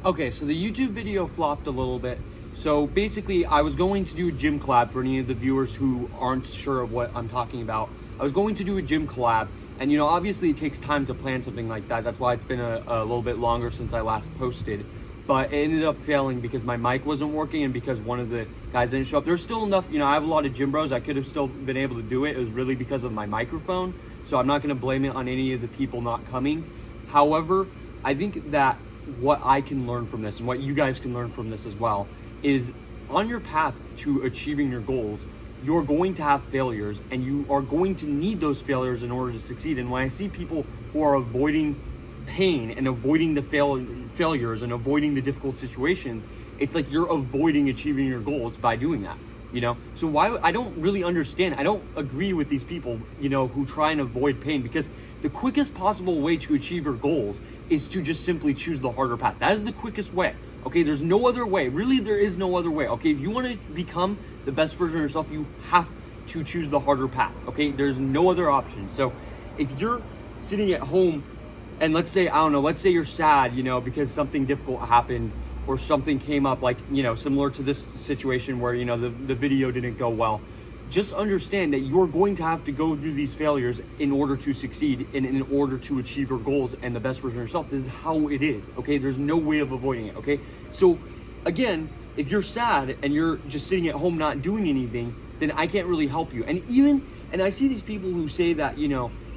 Okay, so the YouTube video flopped a little bit. So basically, I was going to do a gym collab for any of the viewers who aren't sure of what I'm talking about. I was going to do a gym collab, and obviously it takes time to plan something like that. That's why it's been a little bit longer since I last posted. But it ended up failing because my mic wasn't working and because one of the guys didn't show up. There's still enough, I have a lot of gym bros. I could have still been able to do it. It was really because of my microphone. So I'm not going to blame it on any of the people not coming. However, I think that what I can learn from this and what you guys can learn from this as well is on your path to achieving your goals, you're going to have failures and you are going to need those failures in order to succeed. And when I see people who are avoiding pain and avoiding the failures and avoiding the difficult situations, it's like you're avoiding achieving your goals by doing that. So why I don't really understand. I don't agree with these people, who try and avoid pain, because the quickest possible way to achieve your goals is to just simply choose the harder path. That is the quickest way. Okay, there's no other way. Really, there is no other way. Okay, if you want to become the best version of yourself, you have to choose the harder path. Okay, there's no other option. So if you're sitting at home and let's say you're sad, because something difficult happened or something came up, like, similar to this situation where, the video didn't go well, just understand that you're going to have to go through these failures in order to succeed and in order to achieve your goals and the best version of yourself. This is how it is, okay? There's no way of avoiding it, okay? So again, if you're sad and you're just sitting at home not doing anything, then I can't really help you. And I see these people who say that,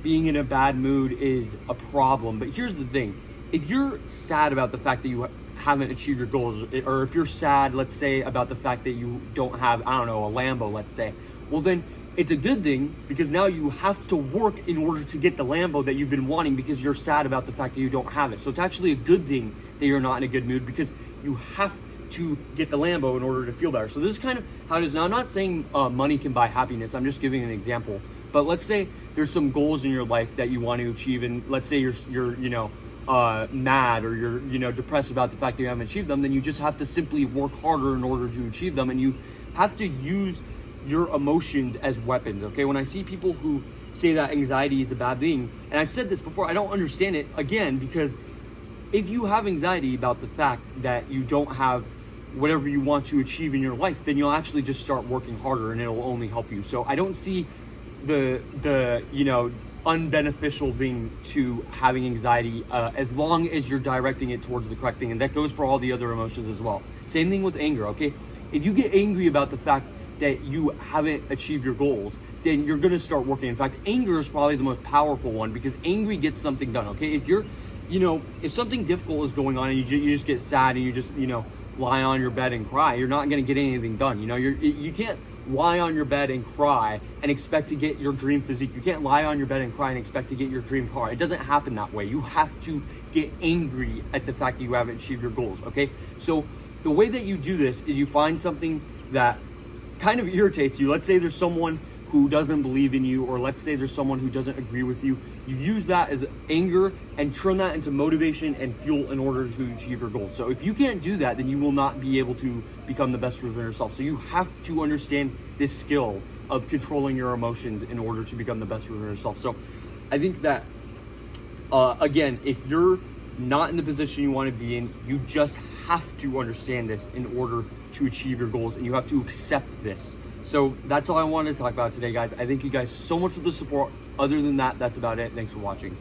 being in a bad mood is a problem. But here's the thing. If you're sad about the fact that you haven't achieved your goals, or if you're sad, let's say, about the fact that you don't have, a Lambo, let's say, well, then it's a good thing, because now you have to work in order to get the Lambo that you've been wanting because you're sad about the fact that you don't have it. So it's actually a good thing that you're not in a good mood, because you have to get the Lambo in order to feel better. So this is kind of how it is. Now, I'm not saying money can buy happiness. I'm just giving an example. But let's say there's some goals in your life that you want to achieve, and let's say you're mad, or you're depressed about the fact that you haven't achieved them. Then you just have to simply work harder in order to achieve them, and you have to use your emotions as weapons. Okay, when I see people who say that anxiety is a bad thing, and I've said this before, I don't understand it, again, because if you have anxiety about the fact that you don't have whatever you want to achieve in your life, then you'll actually just start working harder and it'll only help you. So I don't see the unbeneficial thing to having anxiety, as long as you're directing it towards the correct thing. And that goes for all the other emotions as well. Same thing with anger, okay? If you get angry about the fact that you haven't achieved your goals, then you're gonna start working. In fact, anger is probably the most powerful one, because angry gets something done, okay? If you're, if something difficult is going on and you just get sad and you just, lie on your bed and cry, you're not gonna get anything done. You can't lie on your bed and cry and expect to get your dream physique. You can't lie on your bed and cry and expect to get your dream car. It doesn't happen that way. You have to get angry at the fact that you haven't achieved your goals, okay? So the way that you do this is you find something that kind of irritates you. Let's say there's someone who doesn't believe in you, or let's say there's someone who doesn't agree with you. You use that as anger and turn that into motivation and fuel in order to achieve your goals. So if you can't do that, then you will not be able to become the best version of yourself. So you have to understand this skill of controlling your emotions in order to become the best version of yourself. So I think that, again, if you're not in the position you want to be in, you just have to understand this in order to achieve your goals, and you have to accept this. So that's all I wanted to talk about today, guys. I thank you guys so much for the support. Other than that, that's about it. Thanks for watching.